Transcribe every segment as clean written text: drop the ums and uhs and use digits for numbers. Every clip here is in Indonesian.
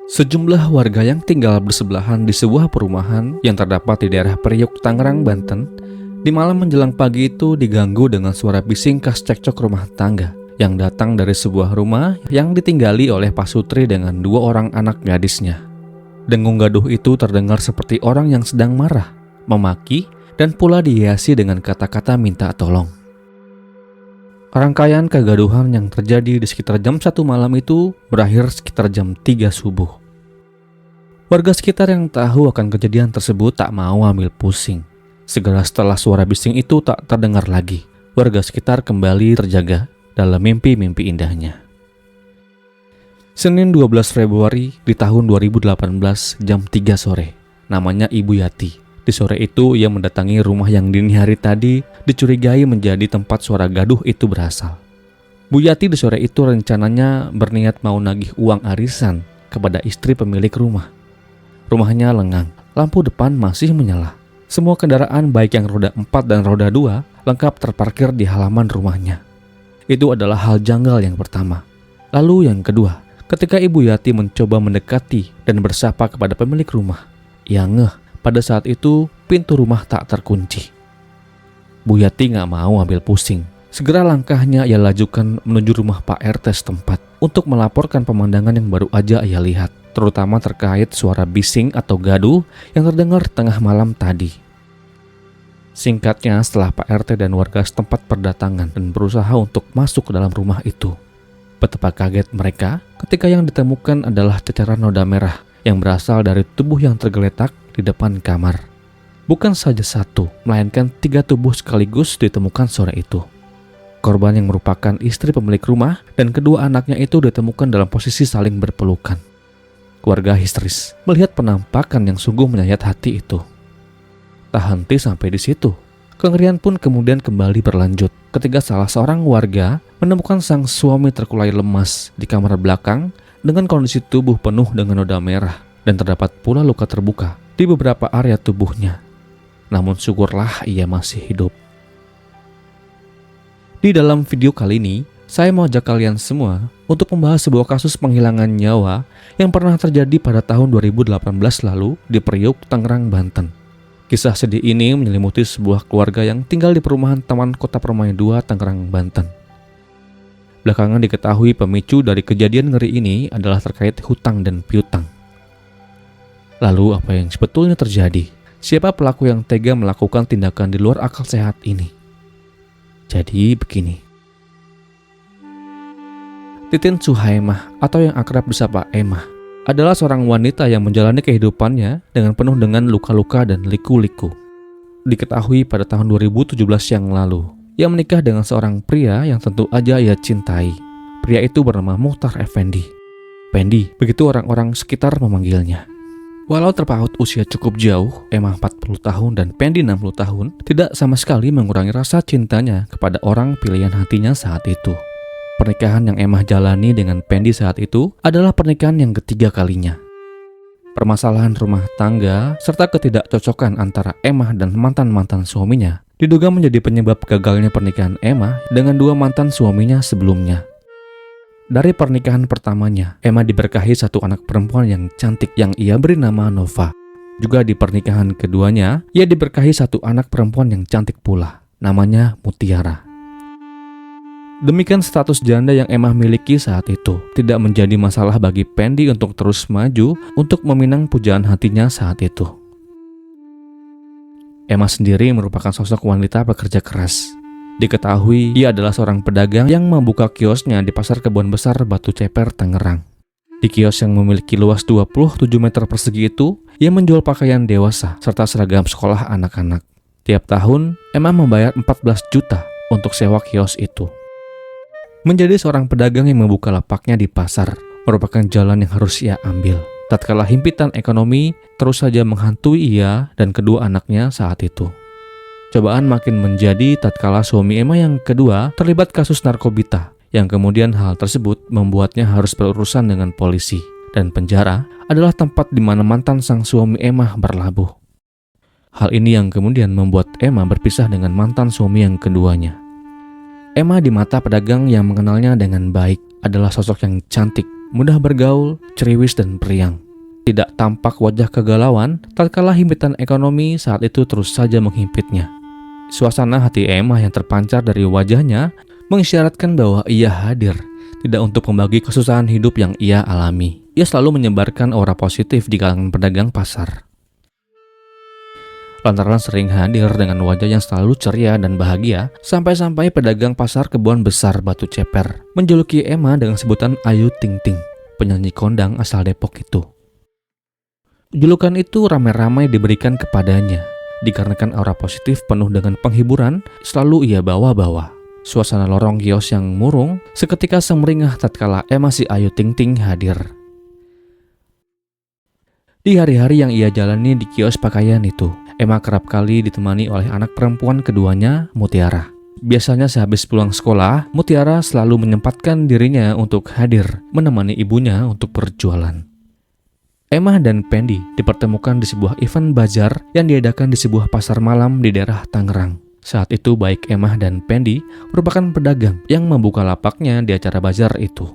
Sejumlah warga yang tinggal bersebelahan di sebuah perumahan yang terdapat di daerah Priuk, Tangerang, Banten, di malam menjelang pagi itu diganggu dengan suara bising khas cekcok rumah tangga yang datang dari sebuah rumah yang ditinggali oleh Pak Sutri dengan dua orang anak gadisnya. Dengung gaduh itu terdengar seperti orang yang sedang marah, memaki, dan pula dihiasi dengan kata-kata minta tolong. Rangkaian kegaduhan yang terjadi di sekitar jam 1 malam itu berakhir sekitar jam 3 subuh. Warga sekitar yang tahu akan kejadian tersebut tak mau ambil pusing. Segera setelah suara bising itu tak terdengar lagi, warga sekitar kembali terjaga dalam mimpi-mimpi indahnya. Senin 12 Februari di tahun 2018 jam 3 sore, namanya Ibu Yati. Di sore itu ia mendatangi rumah yang dini hari tadi dicurigai menjadi tempat suara gaduh itu berasal. Bu Yati di sore itu rencananya berniat mau nagih uang arisan kepada istri pemilik rumah. Rumahnya lengang, lampu depan masih menyala. Semua kendaraan baik yang roda 4 dan roda 2 lengkap terparkir di halaman rumahnya. Itu adalah hal janggal yang pertama. Lalu yang kedua, ketika Ibu Yati mencoba mendekati dan bersapa kepada pemilik rumah, ia ngeh. Pada saat itu, pintu rumah tak terkunci. Bu Yati gak mau ambil pusing. Segera langkahnya ia lajukan menuju rumah Pak RT setempat untuk melaporkan pemandangan yang baru aja ia lihat, terutama terkait suara bising atau gaduh yang terdengar tengah malam tadi. Singkatnya, setelah Pak RT dan warga setempat berdatangan dan berusaha untuk masuk ke dalam rumah itu, betapa kaget mereka ketika yang ditemukan adalah ceceran noda merah yang berasal dari tubuh yang tergeletak di depan kamar. Bukan saja satu, melainkan 3 tubuh sekaligus ditemukan sore itu. Korban yang merupakan istri pemilik rumah dan kedua anaknya itu ditemukan dalam posisi saling berpelukan. Keluarga histeris melihat penampakan yang sungguh menyayat hati itu. Tak henti sampai di situ. Kengerian pun kemudian kembali berlanjut ketika salah seorang warga menemukan sang suami terkulai lemas di kamar belakang dengan kondisi tubuh penuh dengan noda merah dan terdapat pula luka terbuka di beberapa area tubuhnya. Namun syukurlah ia masih hidup. Di dalam video kali ini, saya mau ajak kalian semua untuk membahas sebuah kasus penghilangan nyawa yang pernah terjadi pada tahun 2018 lalu di Priuk, Tangerang, Banten. Kisah sedih ini menyelimuti sebuah keluarga yang tinggal di perumahan Taman Kota Permai 2, Tangerang, Banten. Belakangan diketahui pemicu dari kejadian ngeri ini adalah terkait hutang dan piutang. Lalu apa yang sebetulnya terjadi? Siapa pelaku yang tega melakukan tindakan di luar akal sehat ini? Jadi begini. Titin Suhaimah atau yang akrab disapa Emah adalah seorang wanita yang menjalani kehidupannya dengan penuh dengan luka-luka dan liku-liku. Diketahui pada tahun 2017 yang lalu, ia menikah dengan seorang pria yang tentu aja ia cintai. Pria itu bernama Muhtar Effendi. Pendi, begitu orang-orang sekitar memanggilnya. Walau terpaut usia cukup jauh, Emah 40 tahun dan Pendi 60 tahun, tidak sama sekali mengurangi rasa cintanya kepada orang pilihan hatinya saat itu. Pernikahan yang Emah jalani dengan Pendi saat itu adalah pernikahan yang ketiga kalinya. Permasalahan rumah tangga serta ketidakcocokan antara Emah dan mantan-mantan suaminya diduga menjadi penyebab gagalnya pernikahan Emah dengan dua mantan suaminya sebelumnya. Dari pernikahan pertamanya, Emah diberkahi satu anak perempuan yang cantik yang ia beri nama Nova. Juga di pernikahan keduanya, ia diberkahi satu anak perempuan yang cantik pula, namanya Mutiara. Demikian status janda yang Emah miliki saat itu tidak menjadi masalah bagi Pendi untuk terus maju untuk meminang pujaan hatinya saat itu. Emah sendiri merupakan sosok wanita pekerja keras. Diketahui ia adalah seorang pedagang yang membuka kiosnya di Pasar Kebon Besar Batu Ceper, Tangerang. Di kios yang memiliki luas 27 meter persegi itu, ia menjual pakaian dewasa serta seragam sekolah anak-anak. Tiap tahun, Emah membayar 14 juta untuk sewa kios itu. Menjadi seorang pedagang yang membuka lapaknya di pasar merupakan jalan yang harus ia ambil. Tatkala himpitan ekonomi terus saja menghantui ia dan kedua anaknya saat itu. Cobaan makin menjadi tatkala suami Emah yang kedua terlibat kasus narkobita, yang kemudian hal tersebut membuatnya harus berurusan dengan polisi, dan penjara adalah tempat di mana mantan sang suami Emah berlabuh. Hal ini yang kemudian membuat Emah berpisah dengan mantan suami yang keduanya. Emah di mata pedagang yang mengenalnya dengan baik adalah sosok yang cantik, mudah bergaul, ceriwis dan periang. Tidak tampak wajah kegalauan, tatkala himpitan ekonomi saat itu terus saja menghimpitnya. Suasana hati Emma yang terpancar dari wajahnya mengisyaratkan bahwa ia hadir, tidak untuk membagi kesusahan hidup yang ia alami. Ia selalu menyebarkan aura positif di kalangan pedagang pasar. Lantaran sering hadir dengan wajah yang selalu ceria dan bahagia, sampai-sampai pedagang pasar Kebon Besar Batu Ceper menjuluki Emma dengan sebutan Ayu Ting Ting, penyanyi kondang asal Depok itu. Julukan itu ramai-ramai diberikan kepadanya, dikarenakan aura positif penuh dengan penghiburan selalu ia bawa-bawa. Suasana lorong kios yang murung seketika semeringah tatkala Emma si Ayu Ting Ting hadir. Di hari-hari yang ia jalani di kios pakaian itu, Emma kerap kali ditemani oleh anak perempuan keduanya, Mutiara. Biasanya sehabis pulang sekolah, Mutiara selalu menyempatkan dirinya untuk hadir menemani ibunya untuk berjualan. Emma dan Pendi dipertemukan di sebuah event bazar yang diadakan di sebuah pasar malam di daerah Tangerang. Saat itu baik Emma dan Pendi merupakan pedagang yang membuka lapaknya di acara bazar itu.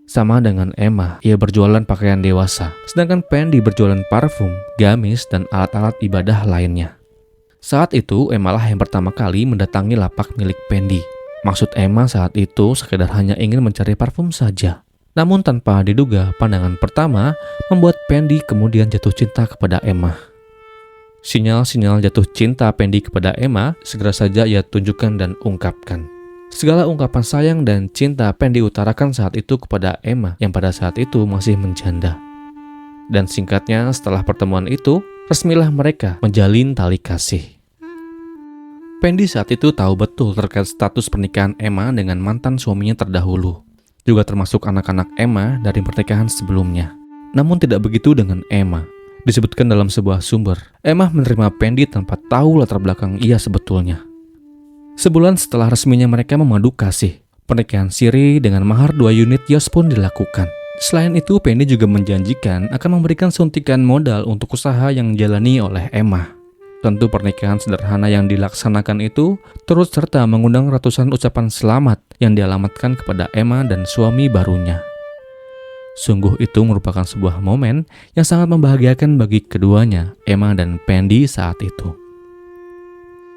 Sama dengan Emma, ia berjualan pakaian dewasa, sedangkan Pendi berjualan parfum, gamis, dan alat-alat ibadah lainnya. Saat itu, Emma lah yang pertama kali mendatangi lapak milik Pendi. Maksud Emma saat itu sekedar hanya ingin mencari parfum saja. Namun tanpa diduga, pandangan pertama membuat Pendi kemudian jatuh cinta kepada Emma. Sinyal-sinyal jatuh cinta Pendi kepada Emma segera saja ia tunjukkan dan ungkapkan. Segala ungkapan sayang dan cinta Pendi utarakan saat itu kepada Emma yang pada saat itu masih menjanda. Dan singkatnya setelah pertemuan itu, resmilah mereka menjalin tali kasih. Pendi saat itu tahu betul terkait status pernikahan Emma dengan mantan suaminya terdahulu, juga termasuk anak-anak Emma dari pernikahan sebelumnya. Namun tidak begitu dengan Emma. Disebutkan dalam sebuah sumber, Emma menerima Pendi tanpa tahu latar belakang ia sebetulnya. Sebulan setelah resminya mereka memadu kasih, pernikahan siri dengan mahar 2 unit kios pun dilakukan. Selain itu, Pendi juga menjanjikan akan memberikan suntikan modal untuk usaha yang dijalani oleh Emma. Tentu pernikahan sederhana yang dilaksanakan itu turut serta mengundang ratusan ucapan selamat yang dialamatkan kepada Emma dan suami barunya. Sungguh itu merupakan sebuah momen yang sangat membahagiakan bagi keduanya, Emma dan Pendi saat itu.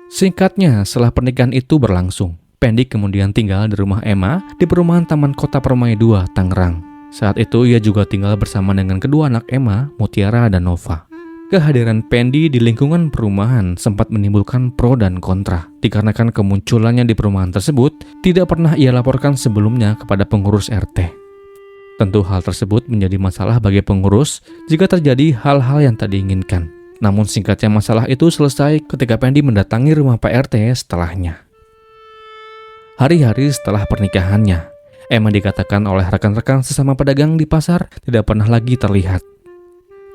Singkatnya, setelah pernikahan itu berlangsung, Pendi kemudian tinggal di rumah Emma di perumahan Taman Kota Permai 2, Tangerang. Saat itu ia juga tinggal bersama dengan kedua anak Emma, Mutiara dan Nova. Kehadiran Pendi di lingkungan perumahan sempat menimbulkan pro dan kontra, dikarenakan kemunculannya di perumahan tersebut tidak pernah ia laporkan sebelumnya kepada pengurus RT. Tentu hal tersebut menjadi masalah bagi pengurus jika terjadi hal-hal yang tak diinginkan. Namun singkatnya masalah itu selesai ketika Pendi mendatangi rumah Pak RT setelahnya. Hari-hari setelah pernikahannya, Emma dikatakan oleh rekan-rekan sesama pedagang di pasar tidak pernah lagi terlihat.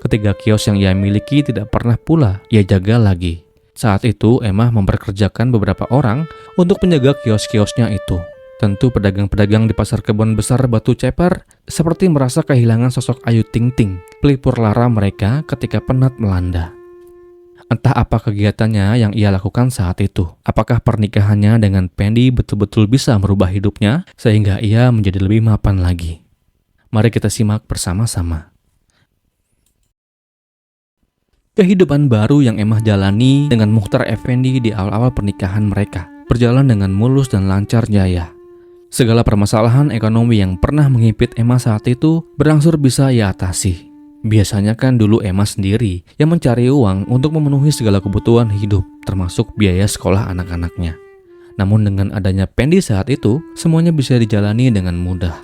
Ketiga kios yang ia miliki tidak pernah pula ia jaga lagi. Saat itu Emma memperkerjakan beberapa orang untuk menjaga kios-kiosnya itu. Tentu pedagang-pedagang di pasar Kebon Besar Batu Ceper seperti merasa kehilangan sosok Ayu Ting Ting, pelipur lara mereka ketika penat melanda. Entah apa kegiatannya yang ia lakukan saat itu. Apakah pernikahannya dengan Pendi betul-betul bisa merubah hidupnya sehingga ia menjadi lebih mapan lagi? Mari kita simak bersama-sama. Kehidupan baru yang Emma jalani dengan Mukhtar Effendi di awal-awal pernikahan mereka berjalan dengan mulus dan lancar jaya. Segala permasalahan ekonomi yang pernah menghimpit Emma saat itu berangsur bisa ia atasi. Biasanya kan dulu Emma sendiri yang mencari uang untuk memenuhi segala kebutuhan hidup, termasuk biaya sekolah anak-anaknya. Namun dengan adanya Pendi saat itu, semuanya bisa dijalani dengan mudah.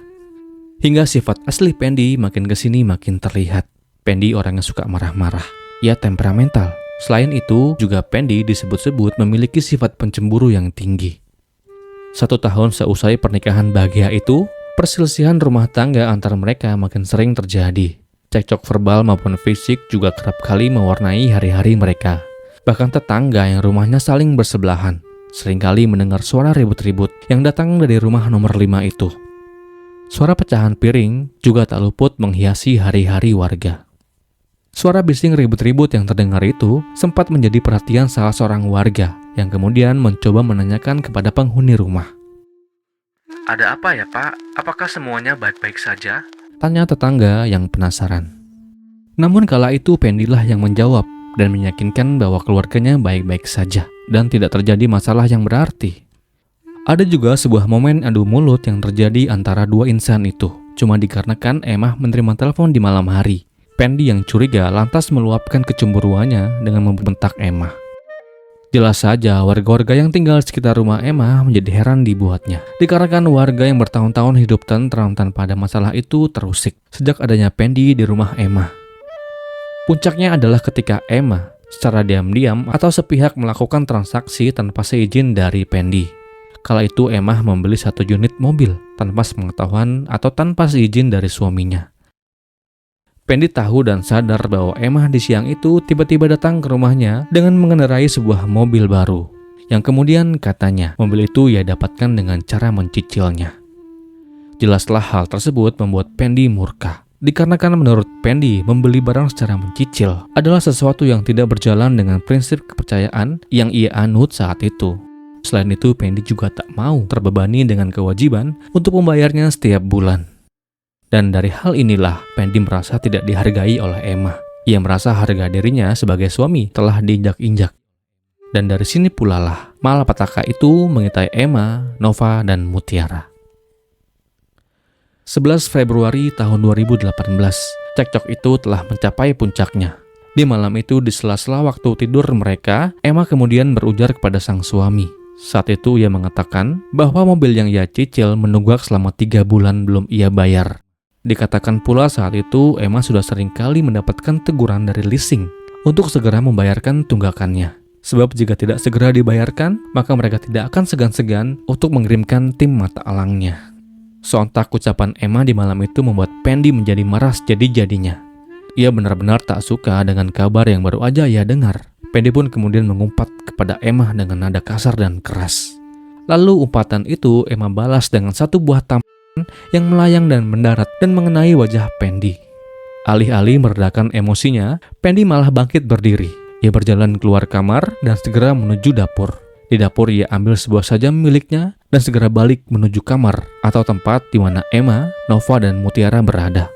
Hingga sifat asli Pendi makin kesini makin terlihat. Pendi orangnya suka marah-marah. Ia temperamental. Selain itu, juga Pendi disebut-sebut memiliki sifat pencemburu yang tinggi. 1 tahun seusai pernikahan bahagia itu, perselisihan rumah tangga antar mereka makin sering terjadi. Cekcok verbal maupun fisik juga kerap kali mewarnai hari-hari mereka. Bahkan tetangga yang rumahnya saling bersebelahan seringkali mendengar suara ribut-ribut yang datang dari rumah nomor 5 itu. Suara pecahan piring juga tak luput menghiasi hari-hari warga. Suara bising ribut-ribut yang terdengar itu sempat menjadi perhatian salah seorang warga yang kemudian mencoba menanyakan kepada penghuni rumah. Ada apa ya Pak? Apakah semuanya baik-baik saja? Tanya tetangga yang penasaran. Namun kala itu Pendi lah yang menjawab dan meyakinkan bahwa keluarganya baik-baik saja dan tidak terjadi masalah yang berarti. Ada juga sebuah momen adu mulut yang terjadi antara dua insan itu, cuma dikarenakan Emma menerima telepon di malam hari. Pendi yang curiga lantas meluapkan kecemburuannya dengan membentak Emma. Jelas saja warga-warga yang tinggal di sekitar rumah Emma menjadi heran dibuatnya. Dikarenakan warga yang bertahun-tahun hidup tentram tanpa ada masalah itu terusik sejak adanya Pendi di rumah Emma. Puncaknya adalah ketika Emma secara diam-diam atau sepihak melakukan transaksi tanpa seizin dari Pendi. Kala itu Emma membeli 1 unit mobil tanpa sepengetahuan atau tanpa seizin dari suaminya. Pendi tahu dan sadar bahwa Emma di siang itu tiba-tiba datang ke rumahnya dengan mengendarai sebuah mobil baru, yang kemudian katanya mobil itu ia dapatkan dengan cara mencicilnya. Jelaslah hal tersebut membuat Pendi murka, dikarenakan menurut Pendi membeli barang secara mencicil adalah sesuatu yang tidak berjalan dengan prinsip kepercayaan yang ia anut saat itu. Selain itu, Pendi juga tak mau terbebani dengan kewajiban untuk membayarnya setiap bulan. Dan dari hal inilah, Pendi merasa tidak dihargai oleh Emma. Ia merasa harga dirinya sebagai suami telah diinjak-injak. Dan dari sini pula lah, malapetaka itu mengintai Emma, Nova, dan Mutiara. 11 Februari tahun 2018, cekcok itu telah mencapai puncaknya. Di malam itu, di sela-sela waktu tidur mereka, Emma kemudian berujar kepada sang suami. Saat itu ia mengatakan bahwa mobil yang ia cicil menunggak selama 3 bulan belum ia bayar. Dikatakan pula saat itu Emma sudah sering kali mendapatkan teguran dari leasing untuk segera membayarkan tunggakannya. Sebab jika tidak segera dibayarkan, maka mereka tidak akan segan-segan untuk mengirimkan tim mata alangnya. Sontak ucapan Emma di malam itu membuat Pendi menjadi marah jadi-jadinya. Ia benar-benar tak suka dengan kabar yang baru aja ia dengar. Pendi pun kemudian mengumpat kepada Emma dengan nada kasar dan keras. Lalu umpatan itu Emma balas dengan 1 buah tampar yang melayang dan mendarat dan mengenai wajah Pendi. Alih-alih meredakan emosinya, Pendi malah bangkit berdiri. Ia berjalan keluar kamar dan segera menuju dapur. Di dapur ia ambil sebuah sajam miliknya dan segera balik menuju kamar atau tempat di mana Emma, Nova, dan Mutiara berada.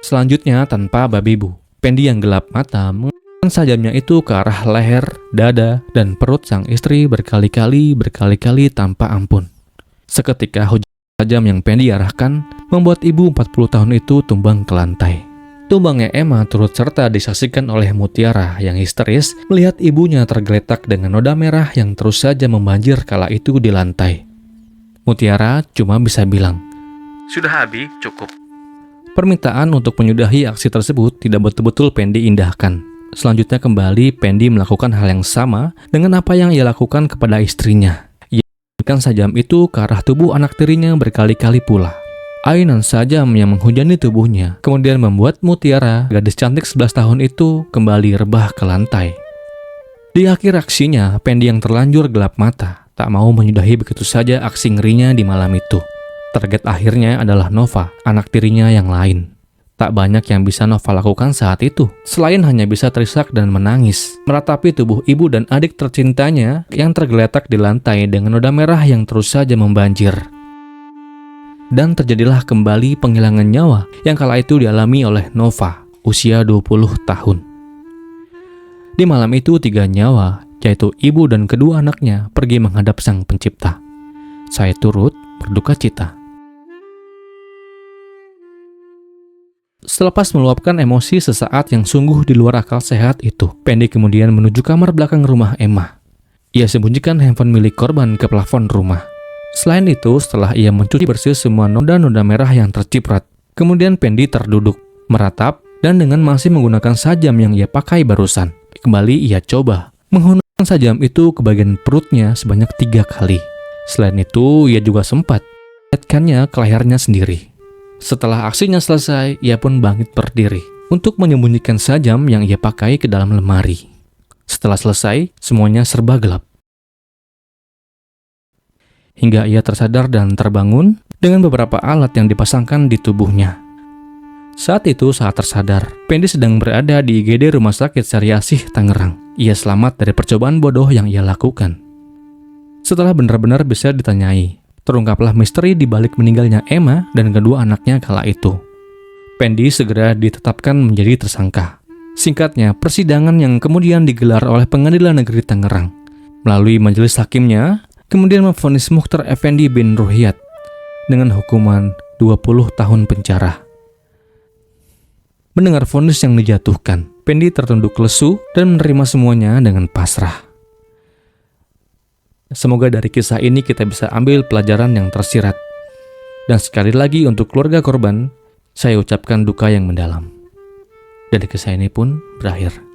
Selanjutnya tanpa babi bu, Pendi yang gelap mata mengarahkan sajamnya itu ke arah leher, dada, dan perut sang istri berkali-kali tanpa ampun. Seketika tajam yang Pendi arahkan membuat ibu 40 tahun itu tumbang ke lantai. Tumbangnya Emma turut serta disaksikan oleh Mutiara yang histeris melihat ibunya tergeletak dengan noda merah yang terus saja membanjir kala itu di lantai. Mutiara cuma bisa bilang, "Sudah Abi, cukup." Permintaan untuk menyudahi aksi tersebut tidak betul-betul Pendi indahkan. Selanjutnya kembali Pendi melakukan hal yang sama dengan apa yang ia lakukan kepada istrinya. Sajam itu ke arah tubuh anak tirinya berkali-kali pula. Ayunan sajam yang menghujani tubuhnya kemudian membuat Mutiara, gadis cantik 11 tahun itu, kembali rebah ke lantai. Di akhir aksinya, Pendi yang terlanjur gelap mata tak mau menyudahi begitu saja aksi ngerinya di malam itu. Target akhirnya adalah Nova, anak tirinya yang lain. Tak banyak yang bisa Nova lakukan saat itu, selain hanya bisa terisak dan menangis, meratapi tubuh ibu dan adik tercintanya yang tergeletak di lantai dengan noda merah yang terus saja membanjir. Dan terjadilah kembali penghilangan nyawa yang kala itu dialami oleh Nova, usia 20 tahun. Di malam itu 3 nyawa, yaitu ibu dan kedua anaknya, pergi menghadap Sang Pencipta. Saya turut berduka cita. Selepas meluapkan emosi sesaat yang sungguh di luar akal sehat itu, Pendi kemudian menuju kamar belakang rumah Emma. Ia sembunyikan handphone milik korban ke plafon rumah. Selain itu, setelah ia mencuci bersih semua noda-noda merah yang terciprat, kemudian Pendi terduduk, meratap, dan dengan masih menggunakan sajam yang ia pakai barusan, kembali ia coba menghunuskan sajam itu ke bagian perutnya sebanyak 3 kali. Selain itu, ia juga sempat menjatuhkannya ke lehernya sendiri. Setelah aksinya selesai, ia pun bangkit berdiri untuk menyembunyikan sajam yang ia pakai ke dalam lemari. Setelah selesai, semuanya serba gelap. Hingga ia tersadar dan terbangun dengan beberapa alat yang dipasangkan di tubuhnya. Saat itu, saat tersadar, Pendi sedang berada di IGD Rumah Sakit Sari Asih, Tangerang. Ia selamat dari percobaan bodoh yang ia lakukan. Setelah benar-benar bisa ditanyai, terungkaplah misteri di balik meninggalnya Emma dan kedua anaknya kala itu. Pendi segera ditetapkan menjadi tersangka. Singkatnya, persidangan yang kemudian digelar oleh Pengadilan Negeri Tangerang melalui majelis hakimnya kemudian memvonis Mukhtar Effendi bin Ruhiyat dengan hukuman 20 tahun penjara. Mendengar vonis yang dijatuhkan, Pendi tertunduk lesu dan menerima semuanya dengan pasrah. Semoga dari kisah ini kita bisa ambil pelajaran yang tersirat. Dan sekali lagi untuk keluarga korban, saya ucapkan duka yang mendalam. Dan kisah ini pun berakhir.